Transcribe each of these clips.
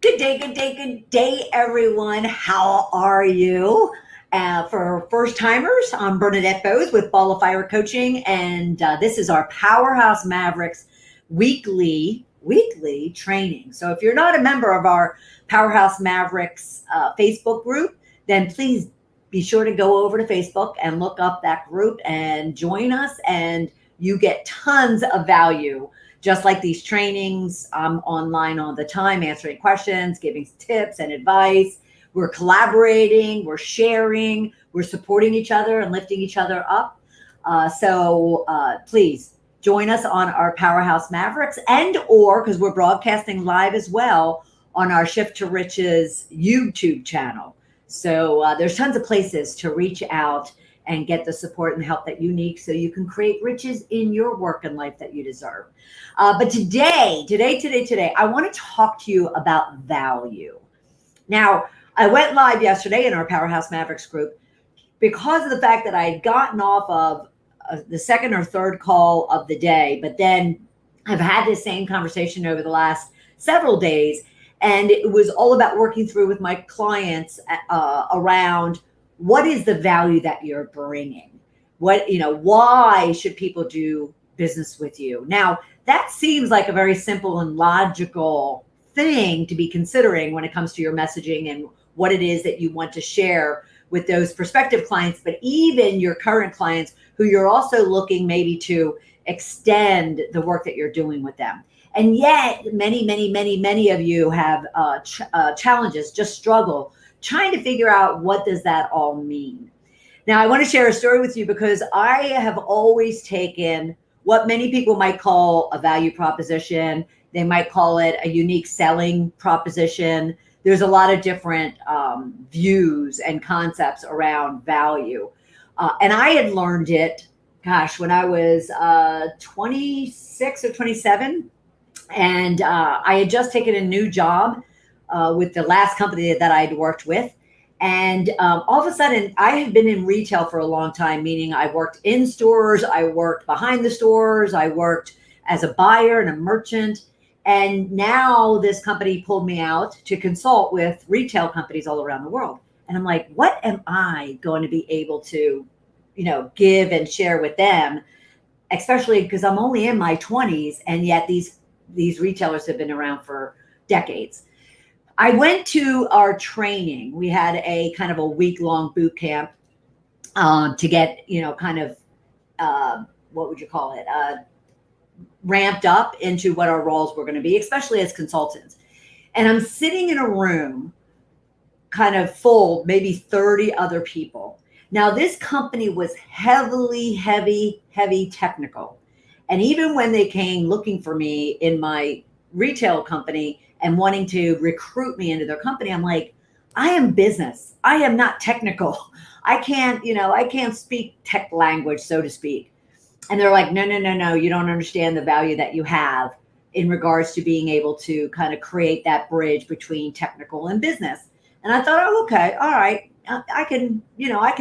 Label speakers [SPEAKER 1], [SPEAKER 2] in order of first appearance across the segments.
[SPEAKER 1] Good day, everyone. How are you? For first timers, I'm Bernadette Bose with Ball of Fire Coaching, and this is our Powerhouse Mavericks weekly training. So if you're not a member of our Powerhouse Mavericks Facebook group, then please be sure to go over to Facebook and look up that group and join us. And you get tons of value just like these trainings. I'm online all the time, answering questions, giving tips and advice. We're collaborating, we're sharing, we're supporting each other and lifting each other up. So please join us on our Powerhouse Mavericks or because we're broadcasting live as well on our Shift to Riches YouTube channel. So there's tons of places to reach out and get the support and help that you need so you can create riches in your work and life that you deserve. But today, I want to talk to you about value. Now, I went live yesterday in our Powerhouse Mavericks group because of the fact that I had gotten off of the second or third call of the day, but then I've had this same conversation over the last several days, and it was all about working through with my clients around what is the value that you're bringing? Why should people do business with you? Now, that seems like a very simple and logical thing to be considering when it comes to your messaging and what it is that you want to share with those prospective clients, but even your current clients who you're also looking maybe to extend the work that you're doing with them. And yet many of you have challenges, just struggle trying to figure out what does that all mean. Now, I want to share a story with you because I have always taken what many people might call a value proposition. They might call it a unique selling proposition. There's a lot of different views and concepts around value. And I had learned it, when I was 26 or 27. And I had just taken a new job with the last company that I'd worked with. And all of a sudden, I had been in retail for a long time, meaning I worked in stores, I worked behind the stores, I worked as a buyer and a merchant. And now this company pulled me out to consult with retail companies all around the world. And I'm like, what am I going to be able to, give and share with them, especially because I'm only in my 20s, and yet these retailers have been around for decades. I went to our training. We had a kind of a week-long boot camp to get, what would you call it? Ramped up into what our roles were going to be, especially as consultants. And I'm sitting in a room kind of full, maybe 30 other people. Now, this company was heavy technical. And even when they came looking for me in my retail company and wanting to recruit me into their company, I'm like, I am business. I am not technical. I can't speak tech language, so to speak. And they're like, no, you don't understand the value that you have in regards to being able to kind of create that bridge between technical and business. And I thought, oh, okay, all right, I can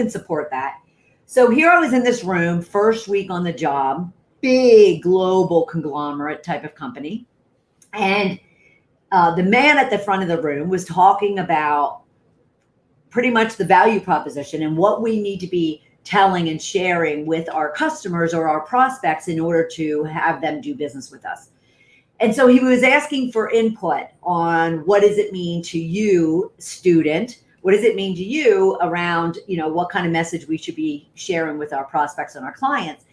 [SPEAKER 1] support that. So here I was in this room, first week on the job, big global conglomerate type of company. And the man at the front of the room was talking about pretty much the value proposition and what we need to be telling and sharing with our customers or our prospects in order to have them do business with us. And so he was asking for input on what does it mean to you, student? What does it mean to you around, what kind of message we should be sharing with our prospects and our clients?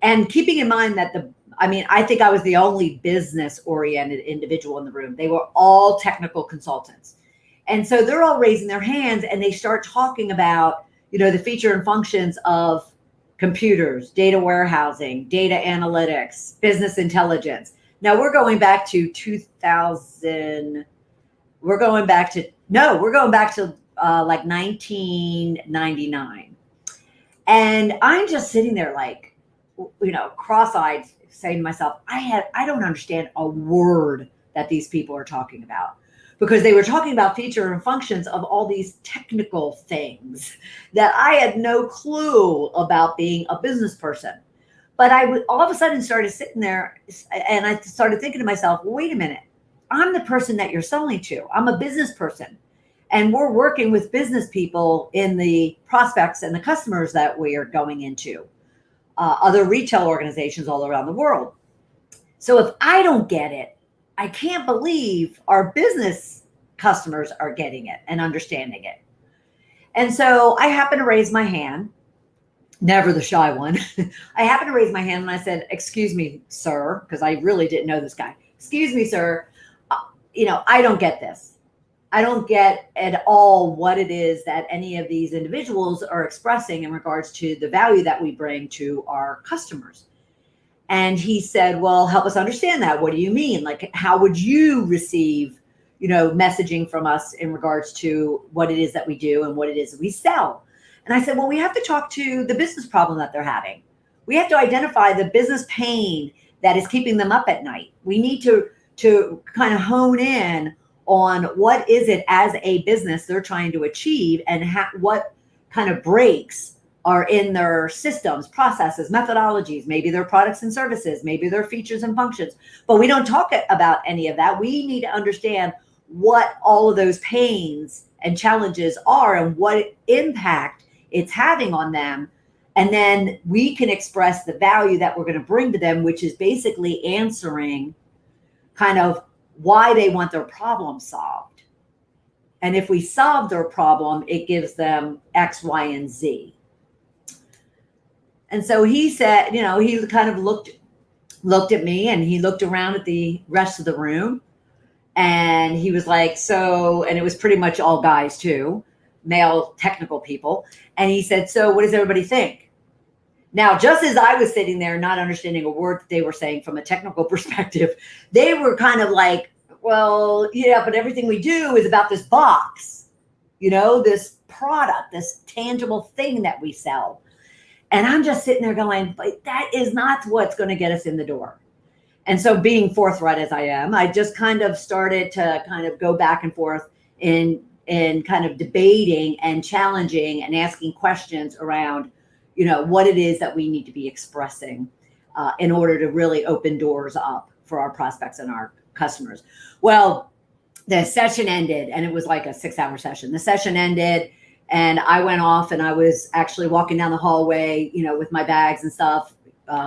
[SPEAKER 1] And keeping in mind that I think I was the only business-oriented individual in the room. They were all technical consultants. And so they're all raising their hands and they start talking about, the feature and functions of computers, data warehousing, data analytics, business intelligence. Now we're going back to 2000. We're going back to like 1999. And I'm just sitting there like, cross-eyed saying to myself, I don't understand a word that these people are talking about, because they were talking about feature and functions of all these technical things that I had no clue about being a business person. But I all of a sudden started sitting there and I started thinking to myself, wait a minute, I'm the person that you're selling to. I'm a business person. And we're working with business people in the prospects and the customers that we are going into, other retail organizations all around the world. So if I don't get it, I can't believe our business customers are getting it and understanding it. And so I happened to raise my hand, never the shy one. I happened to raise my hand and I said, "Excuse me, sir," because I really didn't know this guy. "Excuse me, sir. I don't get this. I don't get at all what it is that any of these individuals are expressing in regards to the value that we bring to our customers." And he said, "Well, help us understand that. What do you mean? Like, how would you receive, messaging from us in regards to what it is that we do and what it is that we sell?" And I said, "Well, we have to talk to the business problem that they're having. We have to identify the business pain that is keeping them up at night. We need to kind of hone in on what is it as a business they're trying to achieve and what kind of breaks are in their systems, processes, methodologies, maybe their products and services, maybe their features and functions." But we don't talk about any of that. We need to understand what all of those pains and challenges are and what impact it's having on them. And then we can express the value that we're going to bring to them, which is basically answering kind of why they want their problem solved. And if we solve their problem, it gives them X, Y, and Z. And so he said, he kind of looked at me and he looked around at the rest of the room and he was like, "So," and it was pretty much all guys too, male technical people. And he said, "So what does everybody think?" Now, just as I was sitting there not understanding a word that they were saying from a technical perspective, they were kind of like, "Well, yeah, but everything we do is about this box, this product, this tangible thing that we sell." And I'm just sitting there going, "But that is not what's going to get us in the door." And so, being forthright as I am, I just kind of started to kind of go back and forth in kind of debating and challenging and asking questions around, what it is that we need to be expressing in order to really open doors up for our prospects and our customers. Well, the session ended and it was like a 6-hour session. The session ended and I went off and I was actually walking down the hallway, with my bags and stuff,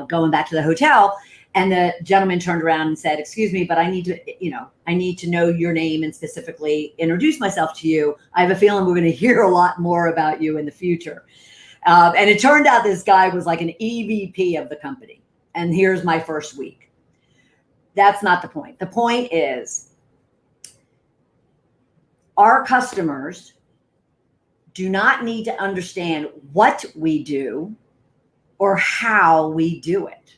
[SPEAKER 1] going back to the hotel. And the gentleman turned around and said, "Excuse me, but I need to know your name and specifically introduce myself to you. I have a feeling we're going to hear a lot more about you in the future." And it turned out this guy was like an EVP of the company. And here's my first week. That's not the point. The point is our customers do not need to understand what we do or how we do it.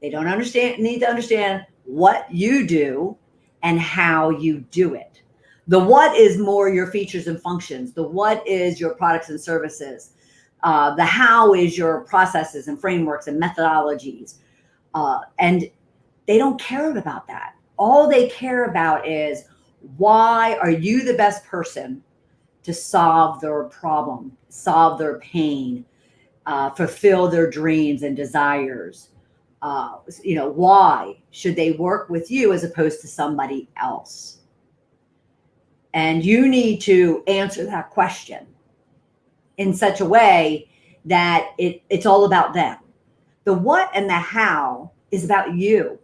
[SPEAKER 1] They don't need to understand what you do and how you do it. The what is more your features and functions. The what is your products and services. The how is your processes and frameworks and methodologies. And they don't care about that. All they care about is, why are you the best person to solve their problem, solve their pain, fulfill their dreams and desires? Why should they work with you as opposed to somebody else? And you need to answer that question in such a way that it's all about them. The what and the how is about you.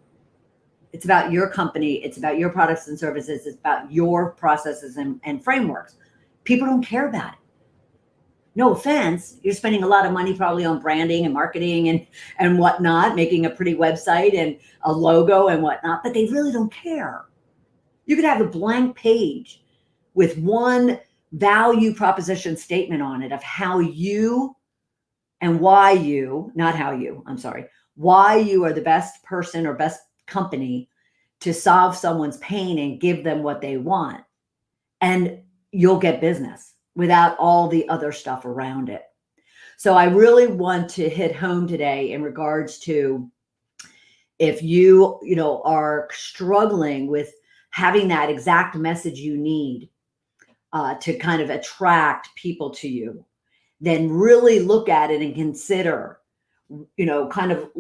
[SPEAKER 1] It's about your company. It's about your products and services. It's about your processes and frameworks. People don't care about it. No offense, you're spending a lot of money probably on branding and marketing and whatnot, making a pretty website and a logo and whatnot, but they really don't care. You could have a blank page with one value proposition statement on it of how you and why you, not how you, I'm sorry, why you are the best person or best company to solve someone's pain and give them what they want. And you'll get business without all the other stuff around it. So I really want to hit home today in regards to, if you are struggling with having that exact message you need to kind of attract people to you, then really look at it and consider, kind of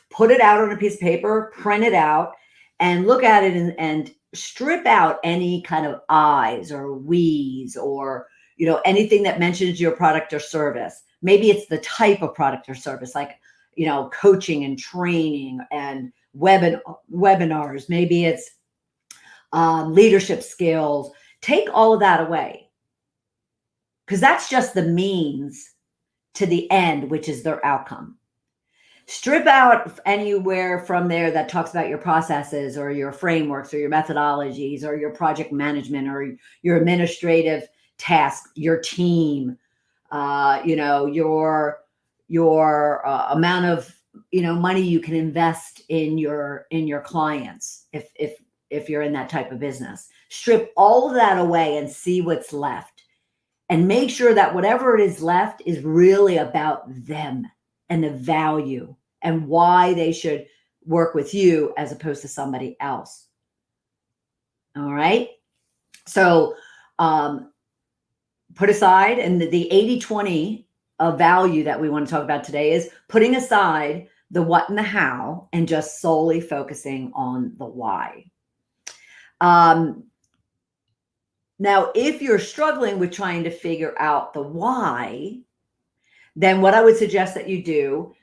[SPEAKER 1] put it out on a piece of paper, print it out, and look at it and strip out any kind of I's or we's or, anything that mentions your product or service. Maybe it's the type of product or service, like, coaching and training and webinars. Maybe it's leadership skills. Take all of that away, because that's just the means to the end, which is their outcome. Strip out anywhere from there that talks about your processes or your frameworks or your methodologies or your project management or your administrative tasks, your team, your amount of money you can invest in your clients if you're in that type of business. Strip all of that away and see what's left, and make sure that whatever it is left is really about them and the value and why they should work with you as opposed to somebody else. All right. So put aside, and the 80-20 of value that we want to talk about today is putting aside the what and the how and just solely focusing on the why. Now, if you're struggling with trying to figure out the why, then what I would suggest that you do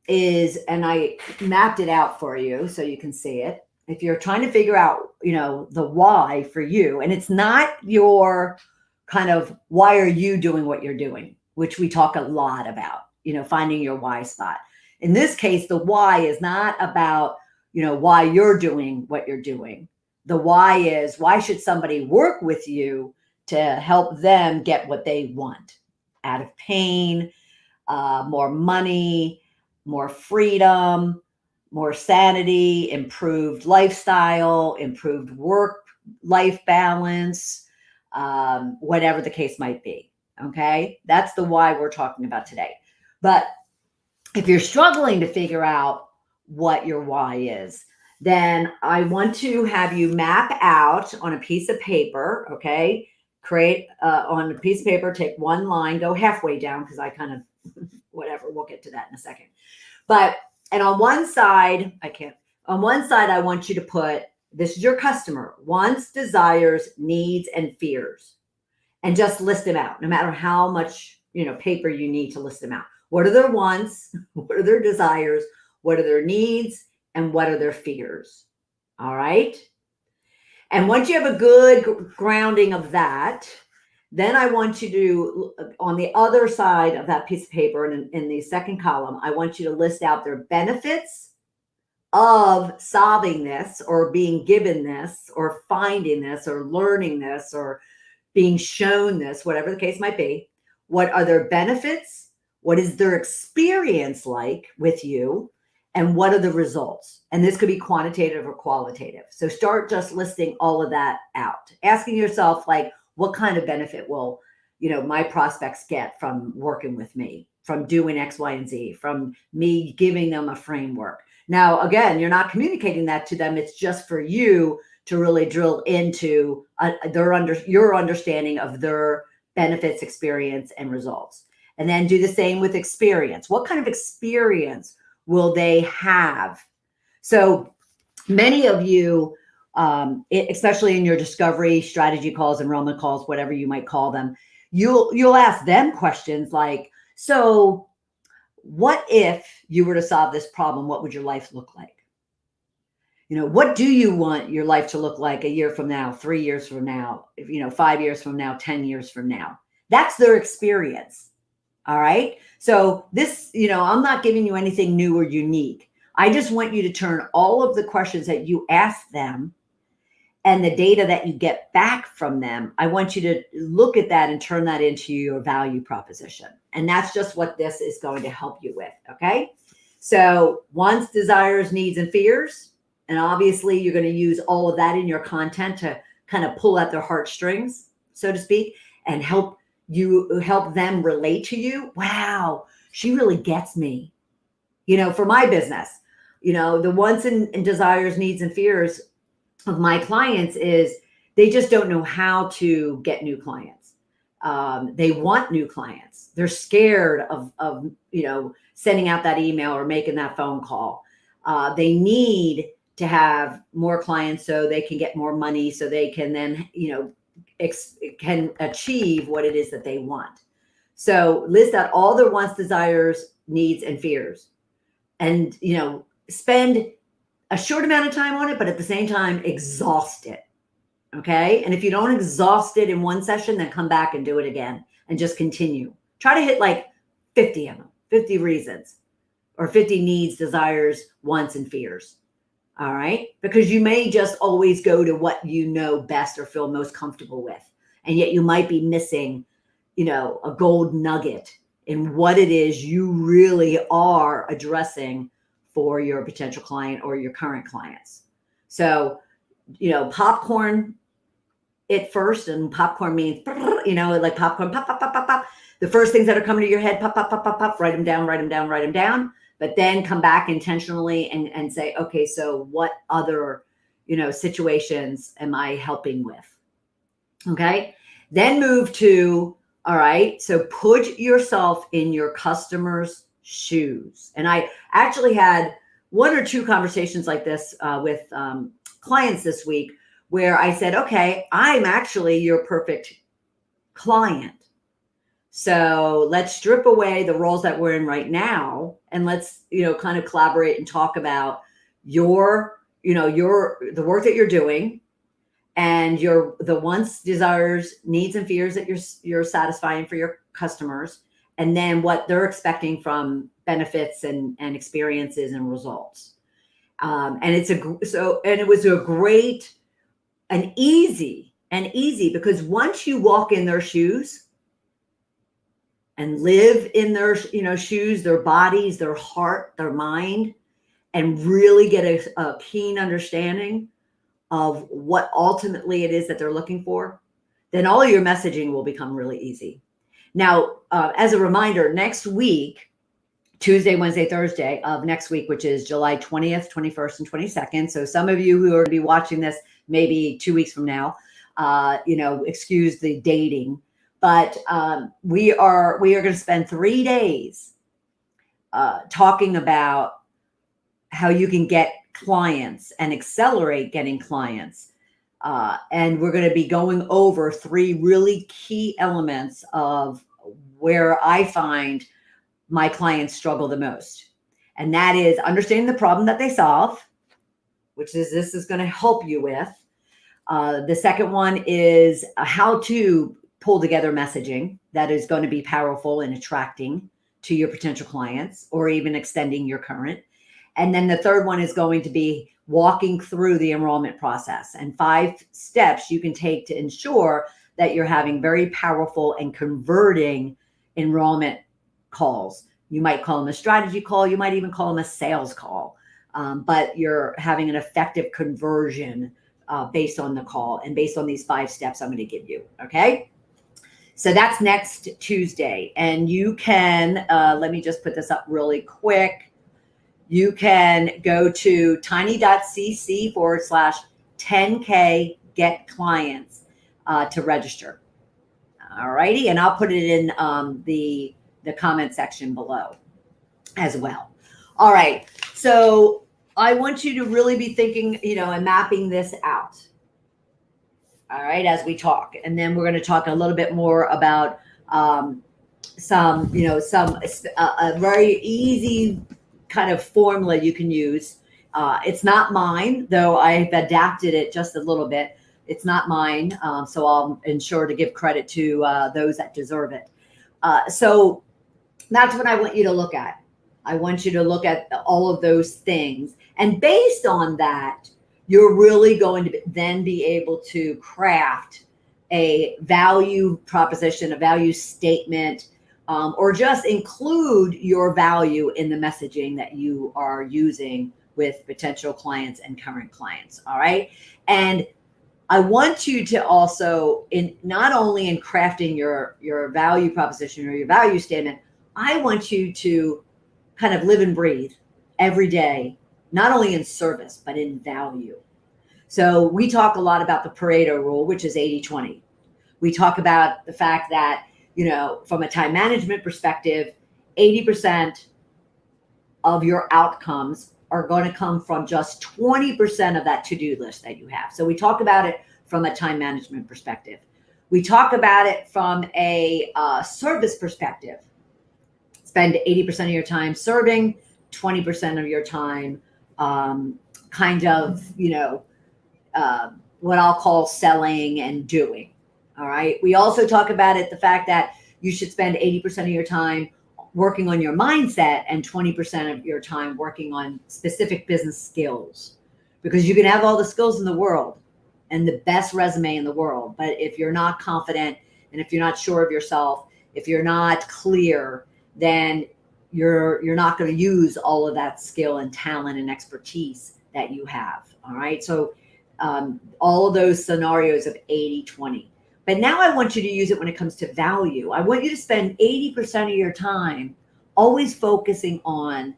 [SPEAKER 1] is, and I mapped it out for you so you can see it. If you're trying to figure out, the why for you, and it's not your kind of why are you doing what you're doing, which we talk a lot about, finding your why spot. In this case, the why is not about, why you're doing what you're doing. The why is, why should somebody work with you to help them get what they want out of pain, more money, more freedom, more sanity, improved lifestyle, improved work-life balance, whatever the case might be. Okay, that's the why we're talking about today. But if you're struggling to figure out what your why is, then I want to have you map out on a piece of paper, okay? Create on a piece of paper, take one line, go halfway down, because I kind of, whatever, we'll get to that in a second. And on one side, I want you to put, this is your customer, wants, desires, needs, and fears. And just list them out, no matter how much, paper you need to list them out. What are their wants? What are their desires? What are their needs? And what are their fears? All right. And once you have a good grounding of that, then I want you to, on the other side of that piece of paper, in the second column, I want you to list out their benefits of solving this or being given this or finding this or learning this or being shown this, whatever the case might be. What are their benefits? What is their experience like with you? And what are the results? And this could be quantitative or qualitative. So start just listing all of that out, asking yourself, like, what kind of benefit will, my prospects get from working with me, from doing X, Y, and Z, from me giving them a framework. Now, again, you're not communicating that to them. It's just for you to really drill into your understanding of their benefits, experience, and results. And then do the same with experience. What kind of experience will they have? So many of you, especially in your discovery strategy calls, enrollment calls, whatever you might call them, you'll ask them questions like, so what if you were to solve this problem? What would your life look like? What do you want your life to look like a year from now, 3 years from now, 5 years from now, 10 years from now? That's their experience. All right. So this, I'm not giving you anything new or unique. I just want you to turn all of the questions that you ask them and the data that you get back from them. I want you to look at that and turn that into your value proposition. And that's just what this is going to help you with. Okay. So wants, desires, needs, and fears. And obviously you're going to use all of that in your content to kind of pull at their heartstrings, so to speak, and help them relate to you. Wow, she really gets me. For my business, the wants and desires, needs, and fears of my clients is they just don't know how to get new clients. They want new clients. They're scared of sending out that email or making that phone call. They need to have more clients so they can get more money, so they can then, can achieve what it is that they want. So list out all their wants, desires, needs, and fears, and, spend a short amount of time on it, but at the same time, exhaust it. Okay. And if you don't exhaust it in one session, then come back and do it again and just continue. Try to hit like 50 of them, 50 reasons or 50 needs, desires, wants, and fears. All right. Because you may just always go to what you know best or feel most comfortable with. And yet you might be missing, a gold nugget in what it is you really are addressing for your potential client or your current clients. So, popcorn it first, and popcorn means, like popcorn, pop, pop, pop, pop, pop. The first things that are coming to your head, pop, pop, pop, pop, pop, write them down, write them down, write them down. But then come back intentionally and say, okay, so what other, situations am I helping with? Okay. Then move to, all right, so put yourself in your customer's shoes. And I actually had one or two conversations like this with clients this week, where I said, okay, I'm actually your perfect client. So let's strip away the roles that we're in right now. And let's, kind of collaborate and talk about the work that you're doing and the wants, desires, needs, and fears that you're satisfying for your customers. And then what they're expecting from benefits and experiences and results. And it was a great, and easy, because once you walk in their shoes and live in their, shoes, their bodies, their heart, their mind, and really get a keen understanding of what ultimately it is that they're looking for, then all your messaging will become really easy. Now, as a reminder, next week, Tuesday, Wednesday, Thursday of next week, which is July 20th, 21st, and 22nd. So some of you who are going to be watching this maybe 2 weeks from now, excuse the dating, but we are going to spend 3 days talking about how you can get clients and accelerate getting clients. And we're going to be going over 3 really key elements of where I find my clients struggle the most. And that is understanding the problem that they solve, which this is going to help you with. The second one is how to pull together messaging that is going to be powerful in attracting to your potential clients or even extending your current. And then the third one is going to be walking through the enrollment process and 5 steps you can take to ensure that you're having very powerful and converting enrollment calls. You might call them a strategy call. You might even call them a sales call. But you're having an effective conversion based on the call and based on these 5 steps I'm going to give you. Okay. So that's next Tuesday. And you can, let me just put this up really quick. You can go to tiny.cc/10K get clients to register. All righty. And I'll put it in the comment section below as well. All right. So I want you to really be thinking, and mapping this out. All right. As we talk, and then we're going to talk a little bit more about a very easy kind of formula you can use. It's not mine, though I've adapted it just a little bit. It's not mine. So I'll ensure to give credit to those that deserve it. So that's what I want you to look at. I want you to look at all of those things. And based on that, you're really going to then be able to craft a value proposition, a value statement, or just include your value in the messaging that you are using with potential clients and current clients. All right. And I want you to also, not only in crafting your value proposition or your value statement, I want you to kind of live and breathe every day, not only in service, but in value. So we talk a lot about the Pareto rule, which is 80-20. We talk about the fact that, from a time management perspective, 80% of your outcomes are going to come from just 20% of that to-do list that you have. So we talk about it from a time management perspective. We talk about it from a service perspective. Spend 80% of your time serving, 20% of your time kind of, what I'll call selling and doing. All right. We also talk about it, the fact that you should spend 80% of your time working on your mindset and 20% of your time working on specific business skills, because you can have all the skills in the world and the best resume in the world, but if you're not confident and if you're not sure of yourself, if you're not clear, then you're not going to use all of that skill and talent and expertise that you have. All right. So all of those scenarios of 80-20. But now I want you to use it when it comes to value. I want you to spend 80% of your time always focusing on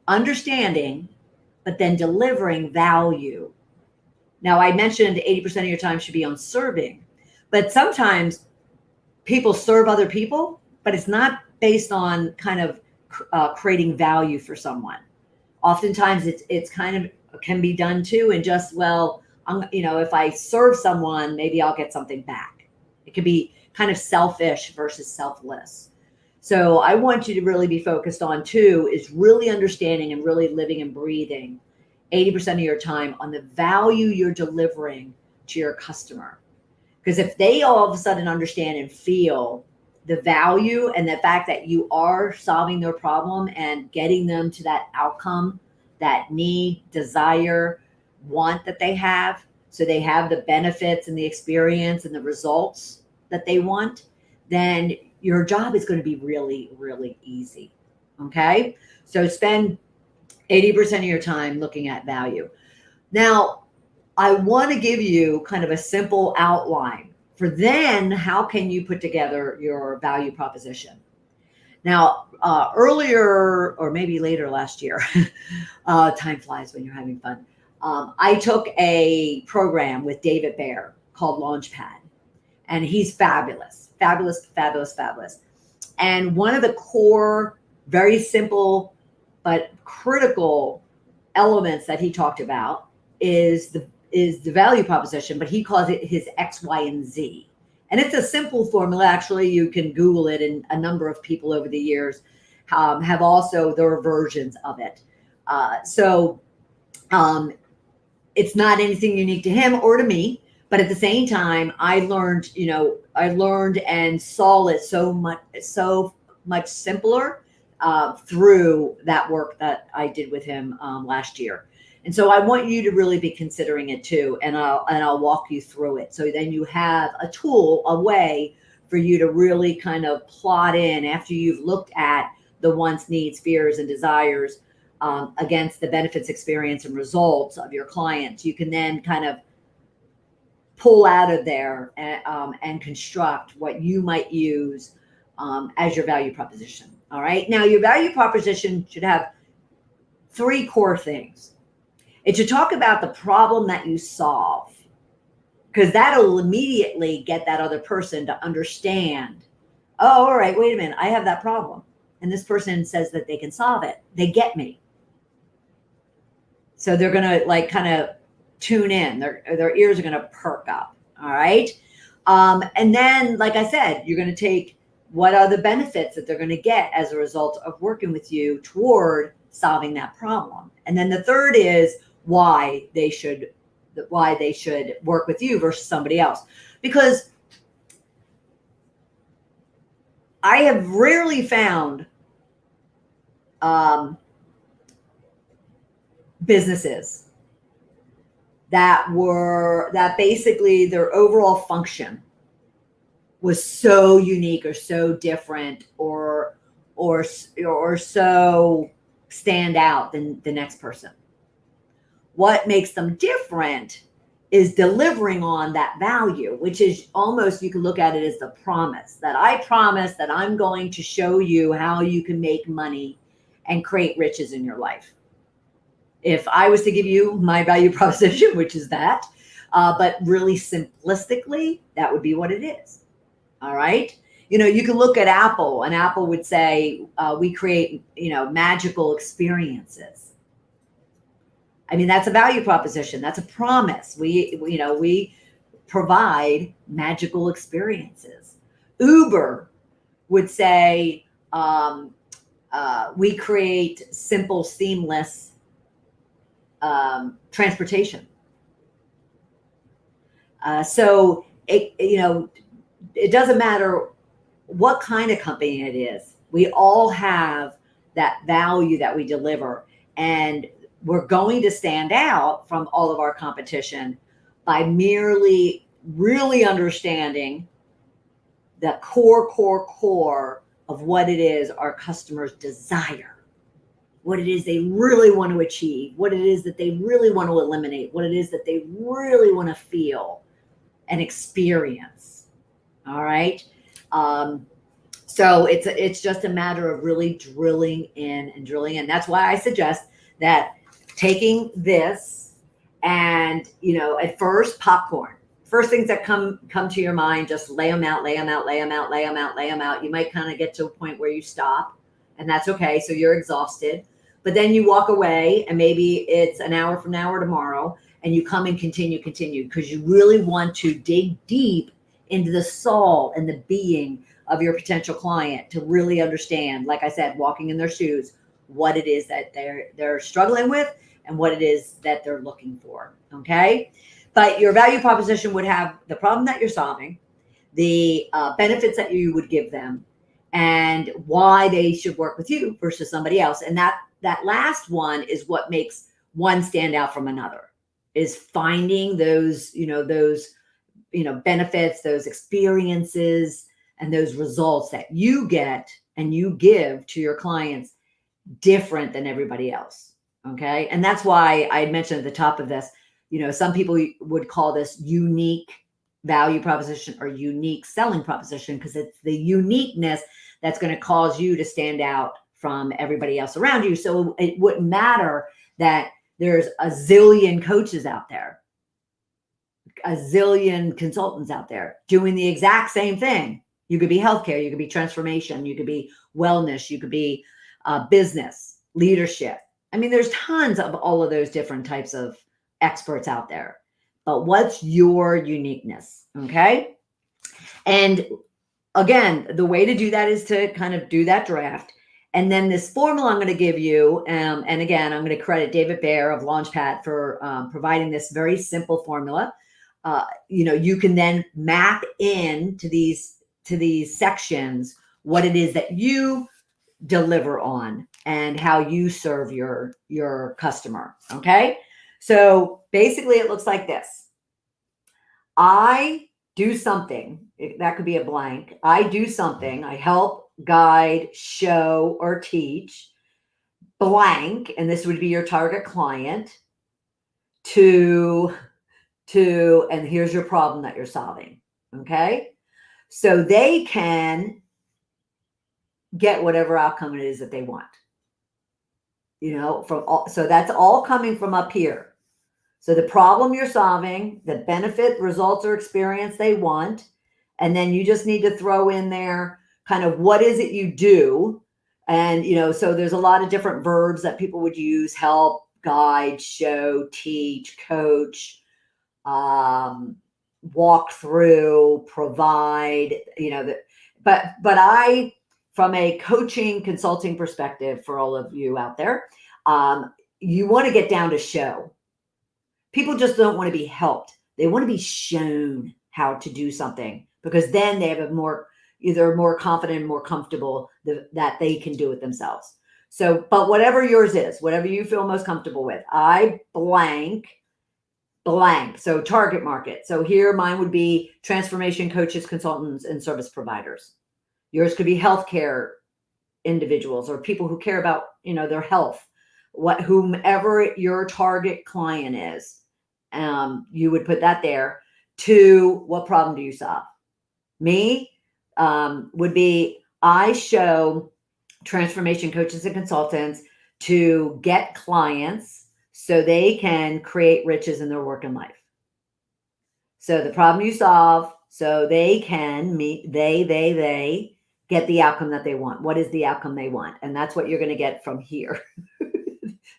[SPEAKER 1] understanding, but then delivering value. Now, I mentioned 80% of your time should be on serving, but sometimes people serve other people, but it's not based on kind of creating value for someone. Oftentimes it's kind of can be done too, and just, well, if I serve someone, maybe I'll get something back. It could be kind of selfish versus selfless. So I want you to really be focused on too, is really understanding and really living and breathing 80% of your time on the value you're delivering to your customer. Because if they all of a sudden understand and feel the value and the fact that you are solving their problem and getting them to that outcome, that need, desire, want that they have, so they have the benefits and the experience and the results that they want, then your job is going to be really, really easy. Okay. So spend 80% of your time looking at value. Now, I want to give you kind of a simple outline for then how can you put together your value proposition. Now, earlier or maybe later last year, time flies when you're having fun. I took a program with David Baer called Launchpad, and he's fabulous, fabulous, fabulous, fabulous. And one of the core, very simple, but critical elements that he talked about is the value proposition, but he calls it his X, Y, and Z. And it's a simple formula. Actually, you can Google it, and a number of people over the years have also their versions of it. It's not anything unique to him or to me, but at the same time, I learned and saw it so much simpler through that work that I did with him last year. And so I want you to really be considering it too, and I'll walk you through it. So then you have a tool, a way for you to really kind of plot in after you've looked at the wants, needs, fears, and desires against the benefits, experience, and results of your clients. You can then kind of pull out of there and construct what you might use as your value proposition. All right. Now, your value proposition should have three core things. It should talk about the problem that you solve, because that'll immediately get that other person to understand, oh, all right, wait a minute, I have that problem. And this person says that they can solve it. They get me. So they're going to kind of tune in. Their ears are going to perk up. All right. And then, like I said, you're going to take what are the benefits that they're going to get as a result of working with you toward solving that problem. And then the third is why they should work with you versus somebody else. Because I have rarely found businesses that basically their overall function was so unique or so different or so stand out than the next person. What makes them different is delivering on that value, which is almost, you can look at it as the promise that I promise that I'm going to show you how you can make money and create riches in your life. If I was to give you my value proposition, which is that, but really simplistically, that would be what it is. All right. You can look at Apple, and Apple would say, we create, magical experiences. I mean, that's a value proposition. That's a promise. We provide magical experiences. Uber would say, we create simple, seamless transportation. So it doesn't matter what kind of company it is. We all have that value that we deliver, and we're going to stand out from all of our competition by merely really understanding the core of what it is our customers desire, what it is they really want to achieve, what it is that they really want to eliminate, what it is that they really want to feel and experience. All right. So it's just a matter of really drilling in and drilling in. That's why I suggest that taking this and, at first, popcorn. First things that come to your mind, just lay them out. You might kind of get to a point where you stop, and that's okay. So you're exhausted, but then you walk away, and maybe it's an hour from now or tomorrow, and you come and continue because you really want to dig deep into the soul and the being of your potential client to really understand, like I said, walking in their shoes, what it is that they're struggling with and what it is that they're looking for. Okay. But your value proposition would have the problem that you're solving, the benefits that you would give them, and why they should work with you versus somebody else. And that last one is what makes one stand out from another, is finding those benefits, those experiences, and those results that you get and you give to your clients different than everybody else. Okay. And that's why I mentioned at the top of this, some people would call this unique value proposition or unique selling proposition, because it's the uniqueness that's going to cause you to stand out from everybody else around you. So it wouldn't matter that there's a zillion coaches out there, a zillion consultants out there doing the exact same thing. You could be healthcare, you could be transformation, you could be wellness, you could be business, leadership. I mean, there's tons of all of those different types of experts out there. But what's your uniqueness? Okay. And again, the way to do that is to kind of do that draft. And then this formula I'm going to give you, and again, I'm going to credit David Baer of Launchpad for providing this very simple formula. You can then map in to these sections what it is that you deliver on and how you serve your customer. Okay. So basically it looks like this. I do something. That could be a blank. I do something. I help, guide, show, or teach blank. And this would be your target client to, and here's your problem that you're solving. Okay. So they can get whatever outcome it is that they want, so that's all coming from up here. So the problem you're solving, the benefit, results, or experience they want. And then you just need to throw in there kind of what is it you do. And, so there's a lot of different verbs that people would use: help, guide, show, teach, coach, walk through, provide, but I, from a coaching consulting perspective, for all of you out there, you want to get down to show. People just don't want to be helped. They want to be shown how to do something, because then they have either more confident, more comfortable that they can do it themselves. So, but whatever yours is, whatever you feel most comfortable with, I blank. So target market. So here mine would be transformation coaches, consultants, and service providers. Yours could be healthcare individuals or people who care about, their health, whomever your target client is. You would put that there. To what problem do you solve? Me would be, I show transformation coaches and consultants to get clients so they can create riches in their work and life. So the problem you solve, so they can they get the outcome that they want. What is the outcome they want? And that's what you're going to get from here.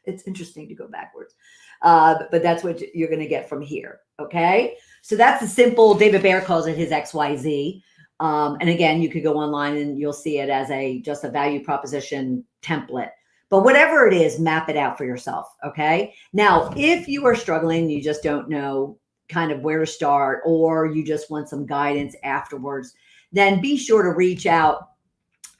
[SPEAKER 1] It's interesting to go backwards. but that's what you're going to get from here. Okay. So that's a simple, David Bear calls it his XYZ. And again, you could go online and you'll see it as just a value proposition template. But whatever it is, map it out for yourself. Okay. Now, if you are struggling, you just don't know kind of where to start, or you just want some guidance afterwards, then be sure to reach out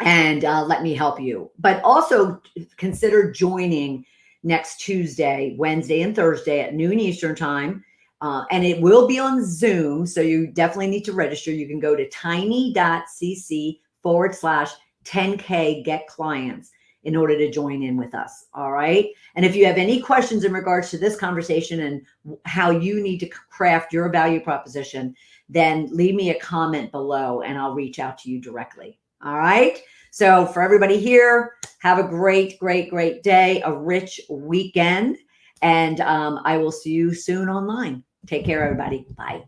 [SPEAKER 1] and let me help you. But also consider joining next Tuesday, Wednesday, and Thursday at noon Eastern time. And it will be on Zoom. So you definitely need to register. You can go to tiny.cc/10K get clients in order to join in with us. All right. And if you have any questions in regards to this conversation and how you need to craft your value proposition, then leave me a comment below and I'll reach out to you directly. All right. So for everybody here, have a great, great, great day, a rich weekend. And I will see you soon online. Take care, everybody. Bye.